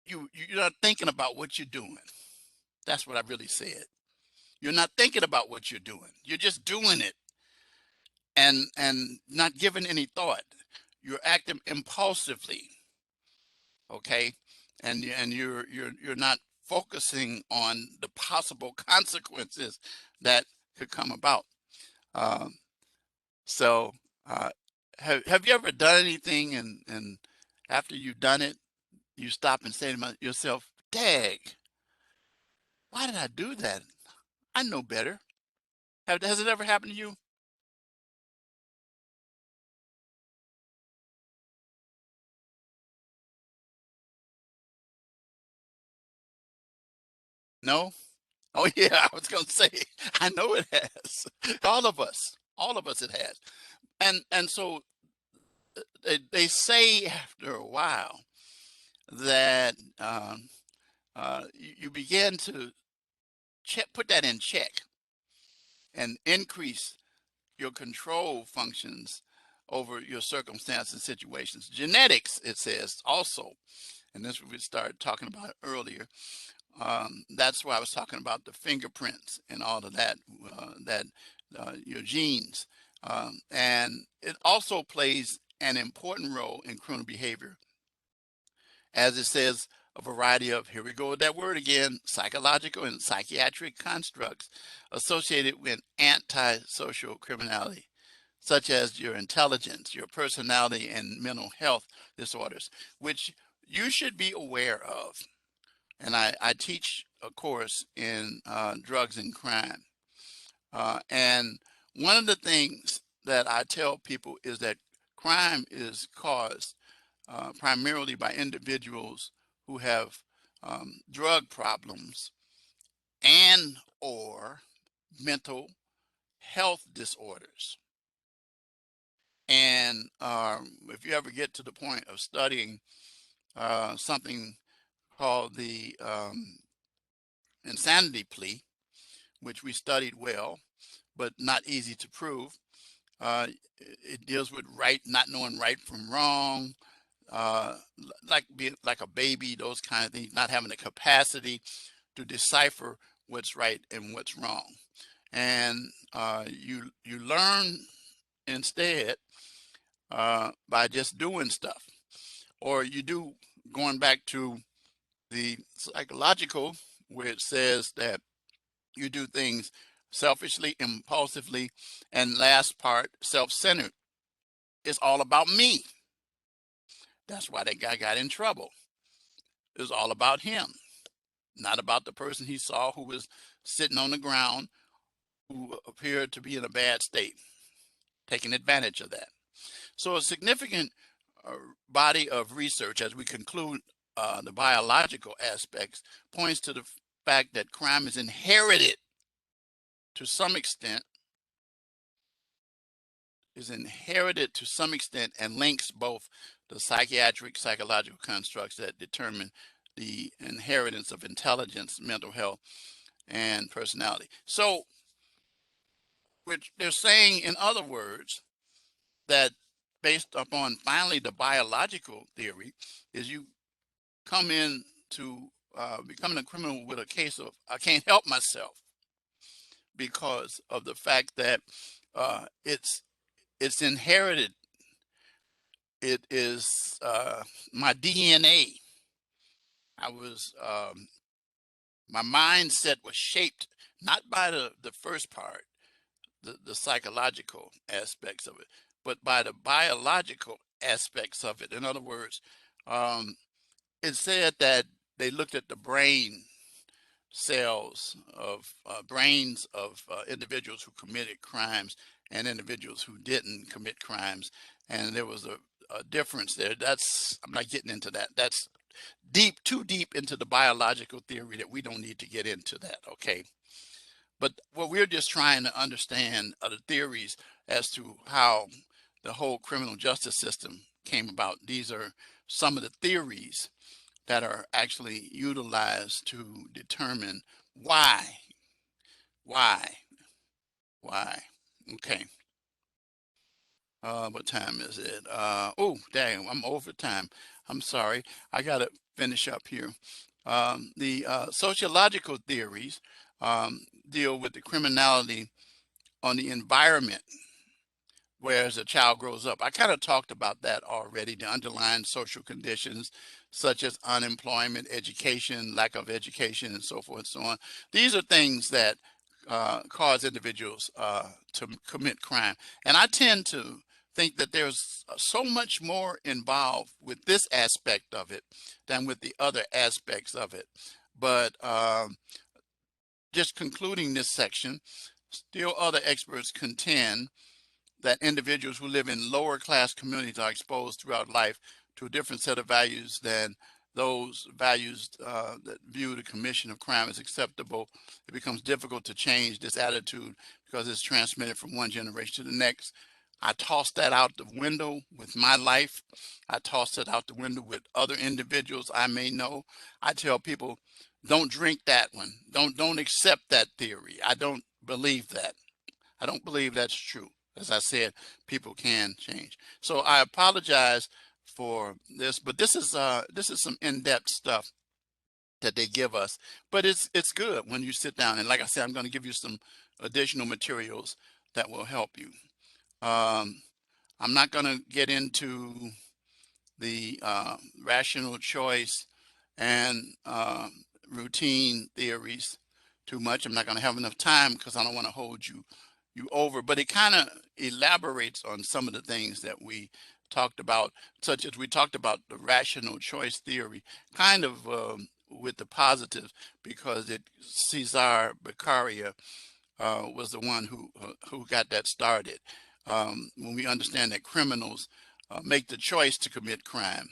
Speaker 1: You're not thinking about what you're doing. That's what I really said. You're not thinking about what you're doing. You're just doing it and not giving any thought. You're acting impulsively, okay? and you're not focusing on the possible consequences that could come about. Um, so, uh, have you ever done anything and after you've done it, you stop and say to yourself, "Dag, why did I do that? I know better." Has it ever happened to you? No? Oh yeah, I was gonna say, I know it has. All of us it has. And so they say after a while that you begin to put that in check and increase your control functions over your circumstances and situations. Genetics, it says also, and this we started talking about earlier. That's why I was talking about the fingerprints and all of that, your genes. And it also plays an important role in criminal behavior, as it says a variety of, here we go with that word again, psychological and psychiatric constructs associated with antisocial criminality, such as your intelligence, your personality, and mental health disorders, which you should be aware of. And I teach a course in drugs and crime. And one of the things that I tell people is that crime is caused primarily by individuals who have drug problems and or mental health disorders. And if you ever get to the point of studying something called the insanity plea, which we studied well, but not easy to prove. It deals with right, not knowing right from wrong, like being like a baby, those kind of things, not having the capacity to decipher what's right and what's wrong. And you learn instead by just doing stuff, or you do, going back to the psychological, where it says that you do things selfishly, impulsively, and last part, self-centered. It's all about me. That's why that guy got in trouble. It was all about him, not about the person he saw who was sitting on the ground, who appeared to be in a bad state, taking advantage of that. So a significant body of research, as we conclude the biological aspects, points to the fact that crime is inherited to some extent, and links both the psychiatric, psychological constructs that determine the inheritance of intelligence, mental health, and personality. So which they're saying, in other words, that based upon finally the biological theory, is you come in to becoming a criminal with a case of I can't help myself, because of the fact that it's inherited. It is my DNA. I was my mindset was shaped not by the first part, the psychological aspects of it, but by the biological aspects of it. In other words, um, it said that they looked at the brain cells of brains of individuals who committed crimes and individuals who didn't commit crimes, and there was a difference there. That's, I'm not getting into that. That's deep, too deep into the biological theory that we don't need to get into that. Okay. But what we're just trying to understand are the theories as to how the whole criminal justice system came about. These are some of the theories that are actually utilized to determine why, why, why. Okay. What time is it? Oh, dang, I'm over time. I'm sorry. I got to finish up here. The sociological theories deal with the criminality on the environment whereas a child grows up. I kind of talked about that already, the underlying social conditions such as unemployment, education, lack of education, and so forth and so on. These are things that cause individuals to commit crime. And I tend to think that there's so much more involved with this aspect of it than with the other aspects of it. But just concluding this section, still other experts contend that individuals who live in lower class communities are exposed throughout life to a different set of values than those values that view the commission of crime as acceptable. It becomes difficult to change this attitude because it's transmitted from one generation to the next. I tossed that out the window with my life. I tossed it out the window with other individuals I may know. I tell people, don't drink that one. Don't accept that theory. I don't believe that. I don't believe that's true. As I said, people can change. So I apologize for this, but this is some in-depth stuff that they give us. But it's good when you sit down, and like I said, I'm going to give you some additional materials that will help you. I'm not going to get into the rational choice and routine theories too much. I'm not going to have enough time because I don't want to hold you over, but it kind of elaborates on some of the things that we talked about, such as we talked about the rational choice theory, kind of with the positive, because Cesar Beccaria was the one who got that started. When we understand that criminals make the choice to commit crime,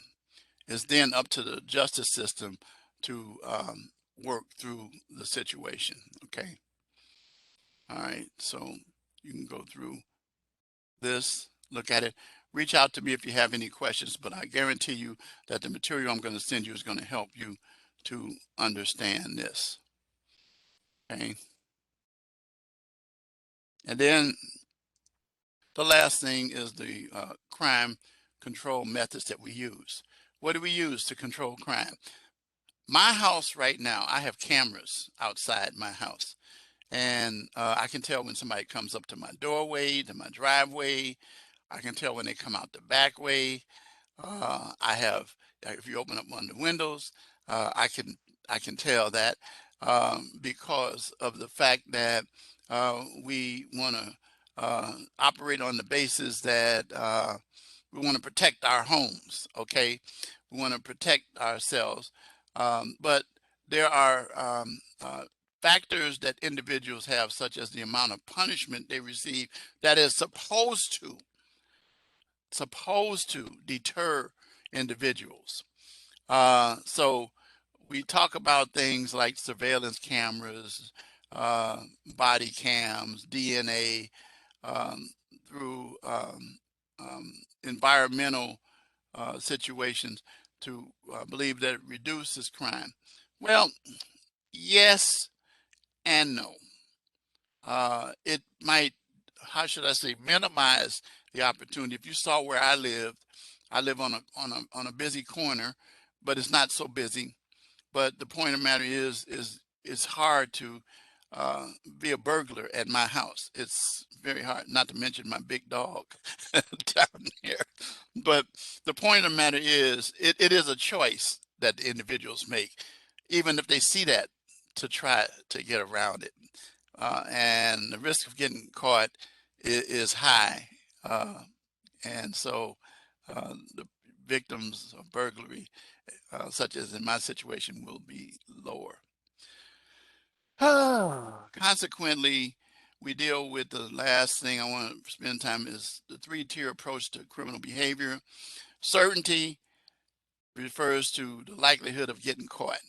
Speaker 1: it's then up to the justice system to work through the situation. Okay. All right. So you can go through this, look at it, reach out to me if you have any questions, but I guarantee you that the material I'm going to send you is going to help you to understand this. Okay. And then the last thing is the crime control methods that we use. What do we use to control crime? My house right now, I have cameras outside my house. And I can tell when somebody comes up to my doorway, to my driveway. I can tell when they come out the back way. I have, if you open up one of the windows, I can tell that because of the fact that we want to operate on the basis that we want to protect our homes. Okay, we want to protect ourselves, but there are factors that individuals have, such as the amount of punishment they receive, that is supposed to deter individuals. So we talk about things like surveillance cameras, uh, body cams, DNA, um, through environmental situations to believe that it reduces crime. Well, yes and no. It might, how should I say, minimize the opportunity. If you saw where I live on a busy corner, but it's not so busy. But the point of the matter is it's hard to be a burglar at my house. It's very hard, not to mention my big dog down here. But the point of the matter is it is a choice that the individuals make, even if they see that, to try to get around it. And the risk of getting caught is high. And so the victims of burglary, such as in my situation, will be lower. Consequently, we deal with the last thing I want to spend time is the three-tier approach to criminal behavior. Certainty refers to the likelihood of getting caught.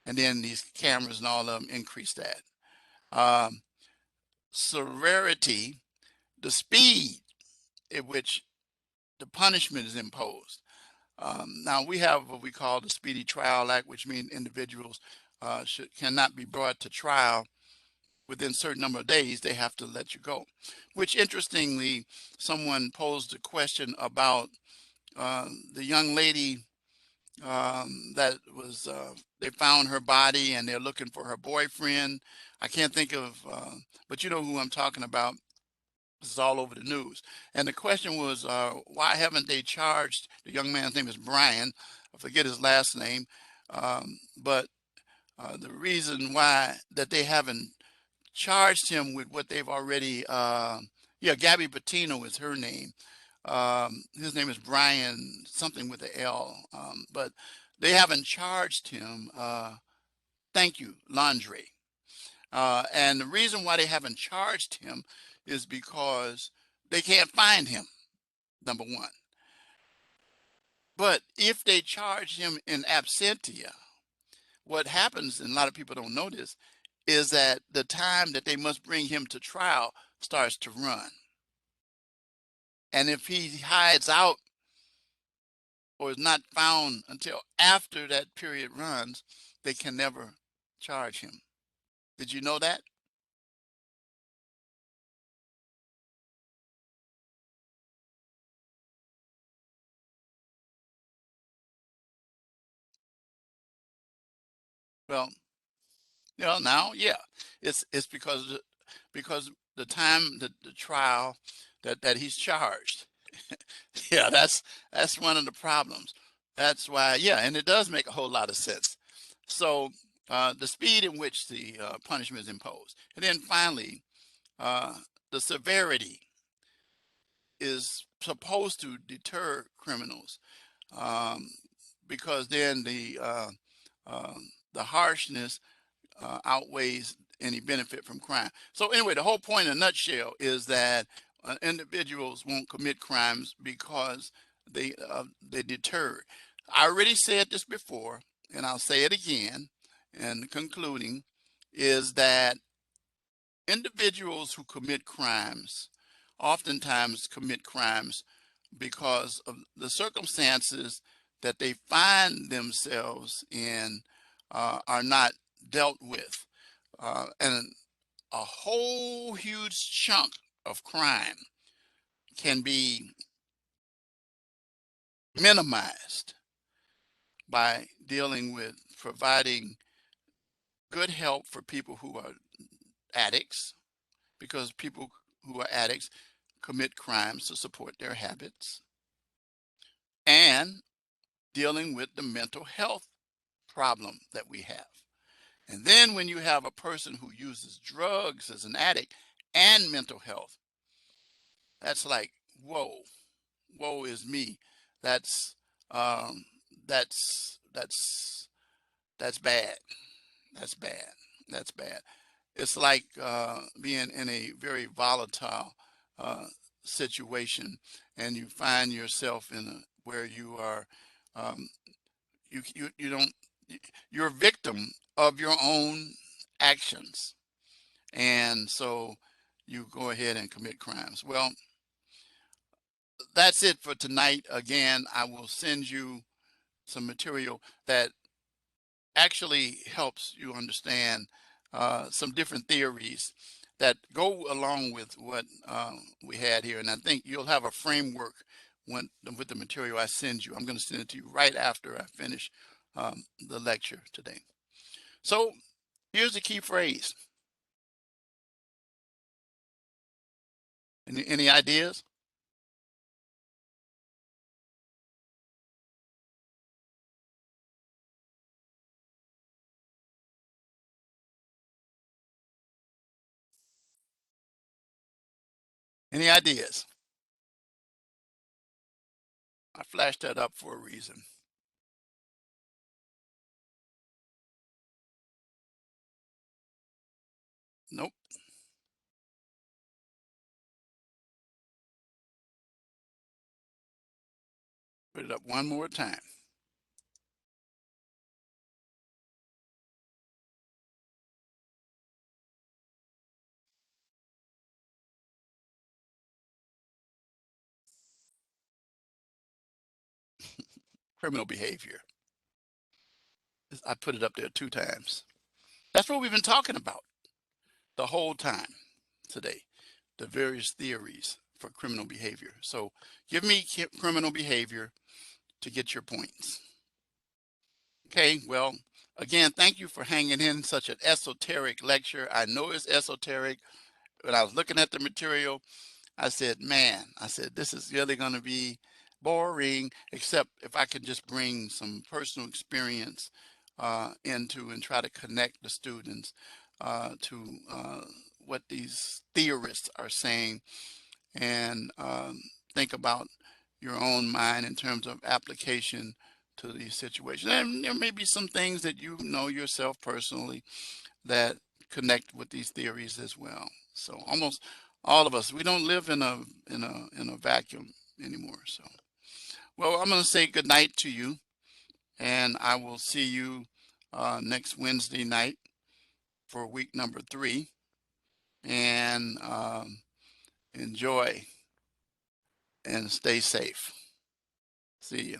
Speaker 1: And then these cameras and all of them increase that. Severity, the speed at which the punishment is imposed. Now we have what we call the Speedy Trial Act, which means individuals cannot be brought to trial within a certain number of days. They have to let you go. Which, interestingly, someone posed a question about the young lady that was they found her body and they're looking for her boyfriend. I can't think of, but you know who I'm talking about. It's all over the news. And the question was, why haven't they charged, the young man's name is Brian, I forget his last name, but the reason why that they haven't charged him with what they've already, yeah, Gabby Patino is her name. His name is Brian, something with the L, but they haven't charged him. Thank you, Landry. And the reason why they haven't charged him is because they can't find him, number one. But if they charge him in absentia, what happens, and a lot of people don't know this, is that the time that they must bring him to trial starts to run. And if he hides out or is not found until after that period runs, they can never charge him. Did you know that? Well, now, yeah, it's because the time the trial that he's charged. Yeah, that's one of the problems. That's why, yeah, and it does make a whole lot of sense. So the speed in which the punishment is imposed, and then finally uh, the severity is supposed to deter criminals, um, because then the harshness outweighs any benefit from crime. So anyway, the whole point in a nutshell is that individuals won't commit crimes because they deter. I already said this before, and I'll say it again. And concluding is that individuals who commit crimes oftentimes commit crimes because of the circumstances that they find themselves in are not dealt with. And a whole huge chunk of crime can be minimized by dealing with providing good help for people who are addicts, because people who are addicts commit crimes to support their habits, and dealing with the mental health problem that we have. And then when you have a person who uses drugs as an addict and mental health, that's like, whoa, woe is me. That's um, that's bad. That's bad. That's bad. It's like being in a very volatile uh, situation, and you find yourself in where you are, um, you don't, you're a victim of your own actions, and so you go ahead and commit crimes. Well, that's it for tonight. Again, I will send you some material that actually helps you understand some different theories that go along with what we had here. And I think you'll have a framework with the material I send you. I'm going to send it to you right after I finish the lecture today. So here's the key phrase. Any ideas? Any ideas? I flashed that up for a reason. Nope. Put it up one more time. Criminal behavior. I put it up there 2 times. That's what we've been talking about the whole time today, the various theories for criminal behavior. So give me criminal behavior to get your points. Okay, well, again, thank you for hanging in such an esoteric lecture. I know it's esoteric. When I was looking at the material, I said, man, I said, this is really going to be boring, except if I could just bring some personal experience into and try to connect the students to what these theorists are saying and think about your own mind in terms of application to these situations. And there may be some things that you know yourself personally that connect with these theories as well. So almost all of us, we don't live in a vacuum anymore. So, well, I'm going to say good night to you, and I will see you next Wednesday night for week number 3. And enjoy and stay safe. See you.